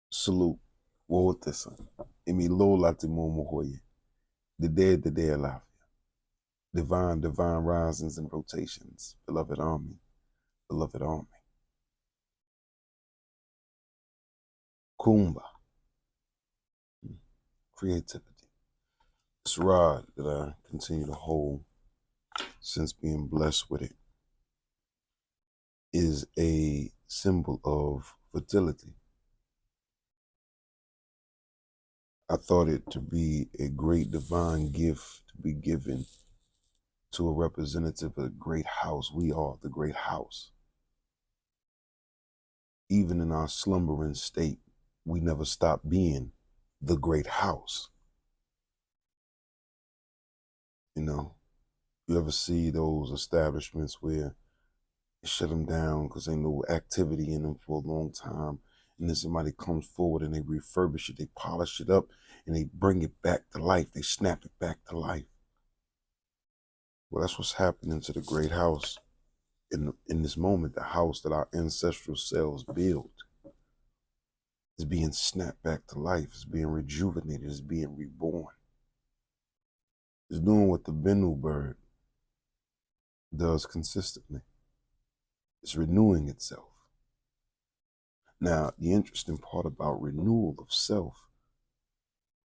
Salute. Wote Imi lola timomo hoye. The dead alive. Divine risings and rotations. Beloved army. Beloved army. Kumba. Creativity. This rod that I continue to hold since being blessed with it is a symbol of fertility. I thought it to be a great divine gift to be given to a representative of a great house. We are the great house. Even in our slumbering state, we never stop being the great house. You know, you ever see those establishments where they shut them down because ain't no activity in them for a long time, and then somebody comes forward and they refurbish it, they polish it up, and they bring it back to life. They snap it back to life. Well, that's what's happening to the great house in this moment. The house that our ancestral selves built is being snapped back to life. It's being rejuvenated. It's being reborn. It's doing what the Bennu bird does consistently. It's renewing itself. Now, the interesting part about renewal of self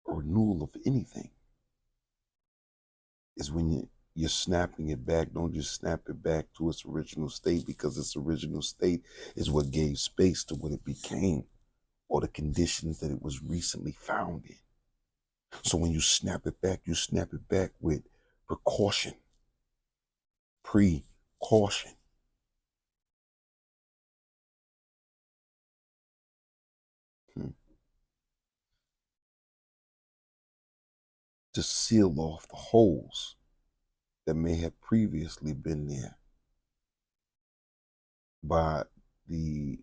or renewal of anything is when you're snapping it back. Don't just snap it back to its original state, because its original state is what gave space to what it became or the conditions that it was recently found in. So when you snap it back with precaution, precaution. To seal off the holes that may have previously been there by the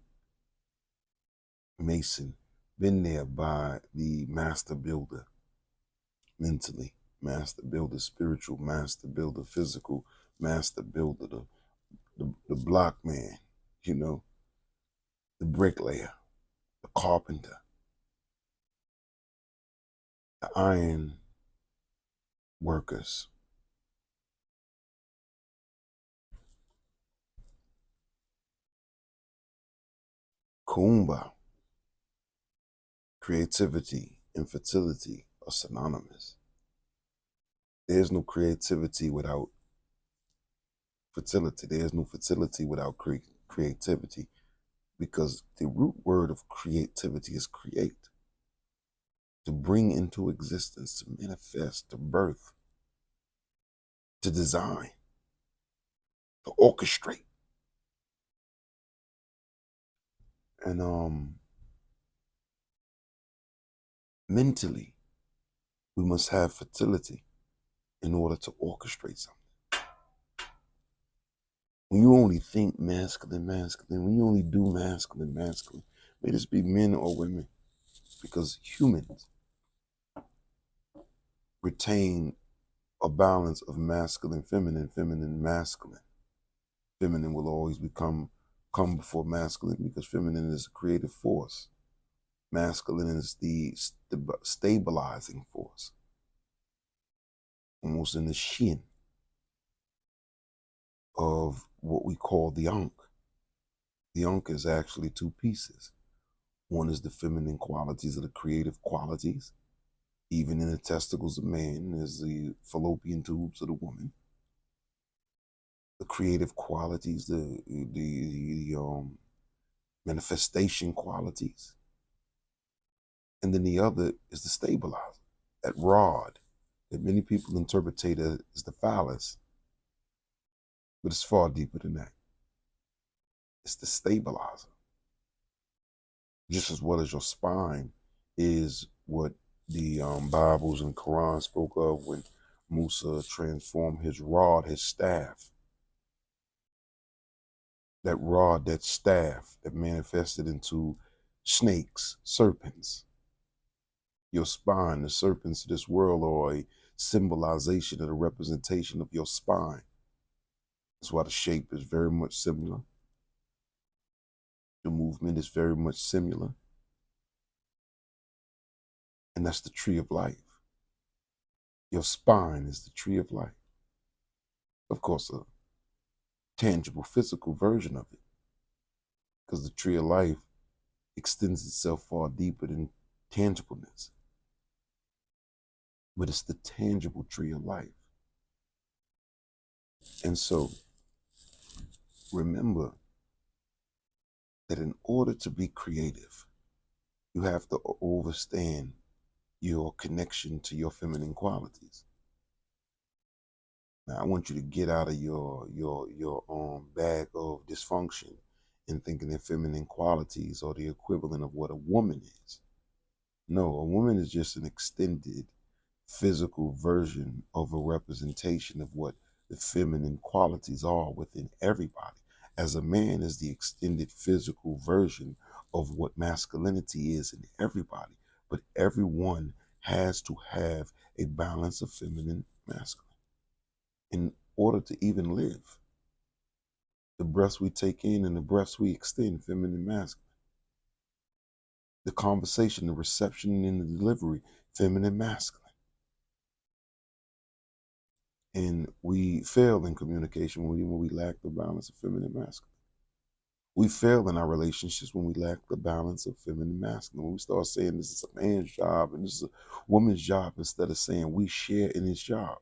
mason, been there by the master builder, mentally, master builder, spiritual, master builder, physical, master builder, the block man, you know, the bricklayer, the carpenter, the iron workers. Kuumba, creativity and fertility are synonymous. There's no creativity without fertility. There's no fertility without creativity, because the root word of creativity is create, to bring into existence, to manifest, to birth, to design, to orchestrate. And mentally, we must have fertility in order to orchestrate something. When you only think masculine, when you only do masculine, may this be men or women, because humans retain a balance of masculine, feminine, masculine. Feminine will always come before masculine, because feminine is a creative force. Masculine is the stabilizing force, almost in the shin of what we call the Ankh. The Ankh is actually two pieces. One is the feminine qualities of the creative qualities. Even in the testicles of man is the fallopian tubes of the woman. The creative qualities, the manifestation qualities. And then the other is the stabilizer, that rod that many people interpret as the phallus, but it's far deeper than that. It's the stabilizer. Just as well as your spine is what the Bibles and Quran spoke of when Musa transformed his rod, his staff. That rod, that staff that manifested into snakes, serpents. Your spine, the serpents of this world, are a symbolization of the representation of your spine. That's why the shape is very much similar. The movement is very much similar. And that's the tree of life. Your spine is the tree of life. Of course, a tangible physical version of it, because the tree of life extends itself far deeper than tangibleness. But it's the tangible tree of life. And so remember that in order to be creative, you have to understand your connection to your feminine qualities. Now, I want you to get out of your bag of dysfunction and thinking that feminine qualities are the equivalent of what a woman is. No, a woman is just an extended physical version of a representation of what the feminine qualities are within everybody. As a man is the extended physical version of what masculinity is in everybody. But everyone has to have a balance of feminine, masculine in order to even live. The breaths we take in and the breaths we extend, feminine, masculine. The conversation, the reception and the delivery, feminine, masculine. And we fail in communication when we lack the balance of feminine, masculine. We fail in our relationships when we lack the balance of feminine, masculine. When we start saying this is a man's job and this is a woman's job, instead of saying we share in this job.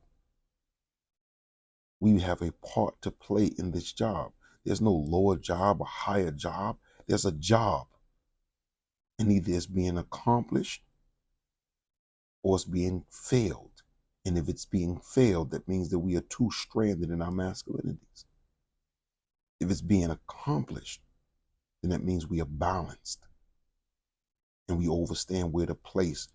We have a part to play in this job. There's no lower job or higher job. There's a job. And either it's being accomplished or it's being failed. And if it's being failed, that means that we are too stranded in our masculinities. If it's being accomplished, then that means we are balanced. And we understand where to place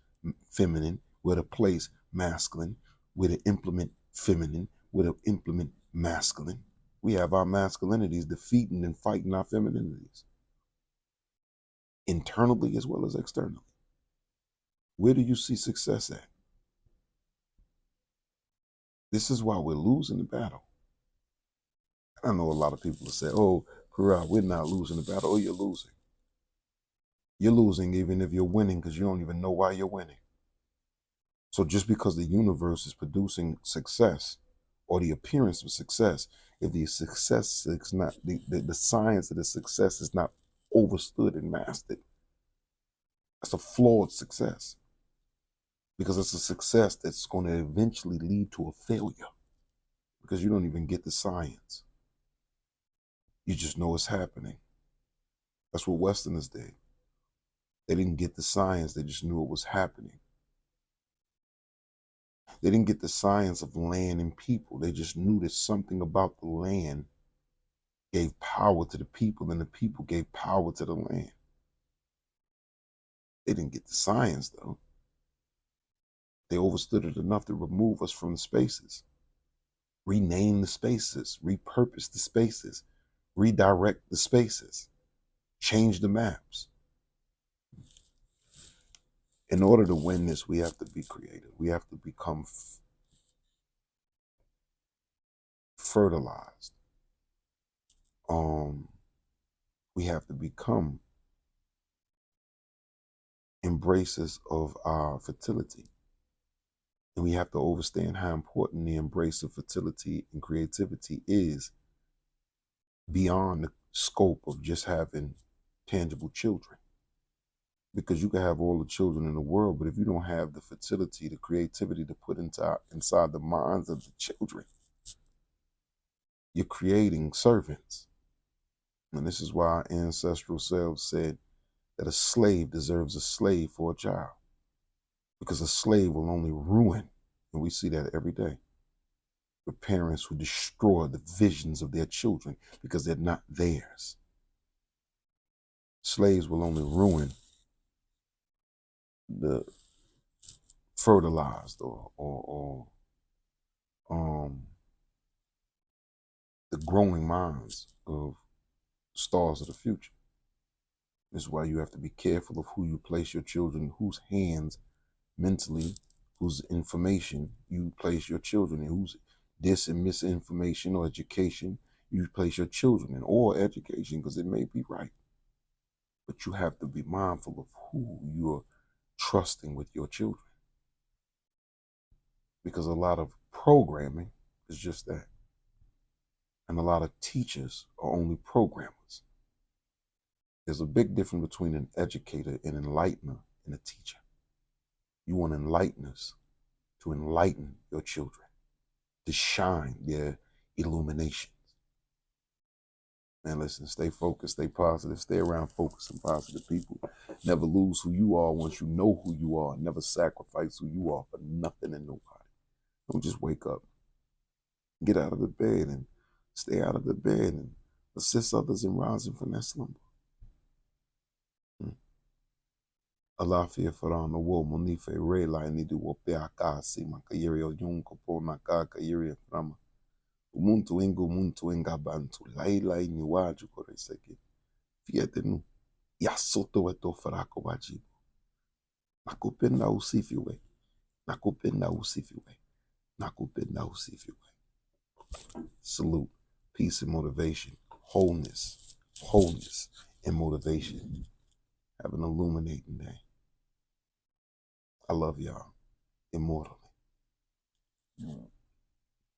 feminine, where to place masculine, where to implement feminine, where to implement masculine. We have our masculinities defeating and fighting our femininities, internally as well as externally. Where do you see success at? This is why we're losing the battle. I know a lot of people say, oh, Pariah, we're not losing the battle. Oh, you're losing. You're losing even if you're winning, because you don't even know why you're winning. So just because the universe is producing success or the appearance of success, if the success is not, the science of the success is not understood and mastered, that's a flawed success, because it's a success that's going to eventually lead to a failure, because you don't even get the science. You just know it's happening. That's what Westerners did. They didn't get the science, they just knew it was happening. They didn't get the science of land and people. They just knew that something about the land gave power to the people and the people gave power to the land. They didn't get the science, though. They understood it enough to remove us from the spaces, rename the spaces, repurpose the spaces, redirect the spaces, change the maps. In order to win this, we have to be creative. We have to become fertilized. We have to become embraces of our fertility. And we have to understand how important the embrace of fertility and creativity is beyond the scope of just having tangible children. Because you can have all the children in the world, but if you don't have the fertility, the creativity to put inside the minds of the children, you're creating servants. And this is why our ancestral selves said that a slave deserves a slave for a child, because a slave will only ruin, and we see that every day, the parents who destroy the visions of their children because they're not theirs. Slaves will only ruin the fertilized or the growing minds of stars of the future. This is why you have to be careful of who you place your children, whose hands mentally, whose information you place your children in, whose dis and misinformation or education you place your children in, or education, because it may be right. But you have to be mindful of who you're trusting with your children. because a lot of programming is just that. And a lot of teachers are only programmers. There's a big difference between an educator, an enlightener, and a teacher. You want enlighteners to enlighten your children, to shine their illuminations. Man, listen, stay focused, stay positive, stay around focused and positive people. Never lose who you are once you know who you are. Never sacrifice who you are for nothing and nobody. Don't just wake up. Get out of the bed and stay out of the bed and assist others in rising from that slumber. Alafia farana wo monife rela ni du wope akasi makayiri oyunko po nakaka yiri frama. Umuntu ingo muntu enga bantu laila ni waju koreseke. Fiete nu yasoto weto farako wajibu. Nakupenda usifiwe. Nakupenda usifiwe. Nakupenda usifiwe. Salute, peace and motivation, wholeness, and motivation. Have an illuminating day. I love y'all immortally.